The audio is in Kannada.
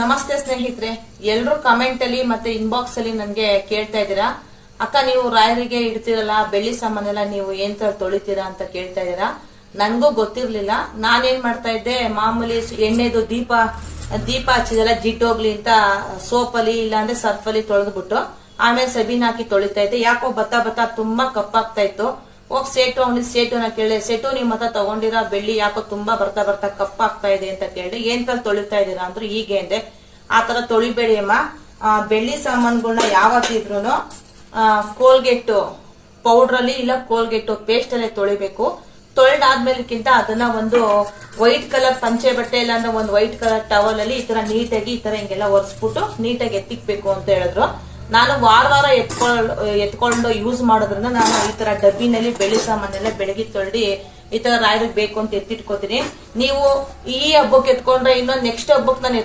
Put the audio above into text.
ನಮಸ್ತೆ ಸ್ನೇಹಿತರೆ, ಎಲ್ರು ಕಮೆಂಟ್ ಅಲ್ಲಿ ಮತ್ತೆ ಇನ್ಬಾಕ್ಸ್ ಅಲ್ಲಿ ನನ್ಗೆ ಕೇಳ್ತಾ ಇದ್ದೀರಾ, ಅಕ್ಕ ನೀವು ರಾಯರಿಗೆ ಇಡ್ತಿರಲ್ಲ ಬೆಳ್ಳಿ ಸಾಮಾನೆಲ್ಲ ನೀವು ಏನ್ ತರ ತೊಳಿತೀರಾ ಅಂತ ಕೇಳ್ತಾ ಇದ್ದೀರಾ. ನನ್ಗೂ ಗೊತ್ತಿರ್ಲಿಲ್ಲ. ನಾನೇನ್ ಮಾಡ್ತಾ ಇದ್ದೆ, ಮಾಮೂಲಿ ಎಣ್ಣೆದು ದೀಪ ಹಚ್ಚಿದೆಲ್ಲ ಜಿಟ್ಟೋಗ್ಲಿ ಅಂತ ಸೋಪಲ್ಲಿ ಇಲ್ಲಾಂದ್ರೆ ಸರ್ಫ್ ಅಲ್ಲಿ ತೊಳೆದ್ಬಿಟ್ಟು ಆಮೇಲೆ ಸಬೀನ್ ಹಾಕಿ ತೊಳಿತಾ ಇದ್ದೆ. ಯಾಕೋ ಬತ್ತಾ ತುಂಬಾ ಕಪ್ಪಾಗ್ತಾ ಇತ್ತು. ಹೋಗ್ ಸೇಟುನ ಕೇಳಿದೆ, ಸೇಟು ನಿಮ್ ಹತ್ರ ತಗೊಂಡಿರೋ ಬೆಳ್ಳಿ ಯಾಕೋ ತುಂಬಾ ಬರ್ತಾ ಕಪ್ಪಾಗ್ತಾ ಇದೆ ಅಂತ ಕೇಳಿದೆ. ಏನ್ ತರ ತೊಳಿತಾ ಇದೀರಾ ಅಂದ್ರೆ ಹೀಗೆ ಅಂದೆ. ಆತರ ತೊಳಿಬೇಡಿ ಅಮ್ಮ, ಬೆಳ್ಳಿ ಸಾಮಾನುಗಳನ್ನ ಯಾವತ್ತಿದ್ರು ಕೋಲ್ಗೇಟ್ ಪೌಡರ್ ಅಲ್ಲಿ ಇಲ್ಲ ಕೋಲ್ಗೇಟ್ ಪೇಸ್ಟ್ ಅಲ್ಲೇ ತೊಳಿಬೇಕು. ತೊಳೆದಾದ್ಮೇಲೆಕ್ಕಿಂತ ಅದನ್ನ ಒಂದು ವೈಟ್ ಕಲರ್ ಪಂಚೆ ಬಟ್ಟೆ ಇಲ್ಲ ಅಂದ್ರೆ ಒಂದು ವೈಟ್ ಕಲರ್ ಟವಲ್ ಅಲ್ಲಿ ಈ ತರ ನೀಟಾಗಿ ಈ ತರ ಹಿಂಗೆಲ್ಲ ಒರೆಸ್ಬಿಟ್ಟು ನೀಟಾಗಿ ಎತ್ತಿಕ್ಬೇಕು ಅಂತ ಹೇಳಿದ್ರು. ನಾನು ವಾರ ಎತ್ಕೊಂಡು ಯೂಸ್ ಮಾಡೋದ್ರಿಂದ ನಾನು ಈ ತರ ಡಬ್ಬಿನಲ್ಲಿ ಬೆಳ್ಳಿ ಸಾಮಾನೆಲ್ಲ ಬೆಳಗ್ಗೆ ತೊಳೆದಿ ಈ ತರ ರಾಯರಿಗೆ ಬೇಕು ಅಂತ ಎತ್ತಿಟ್ಕೋತೀನಿ. ನೀವು ಈ ಹಬ್ಬಕ್ಕೆ ಎತ್ಕೊಂಡ್ರೆ ಇನ್ನೊಂದು ನೆಕ್ಸ್ಟ್ ಹಬ್ಬಕ್ಕೆ ನಾನು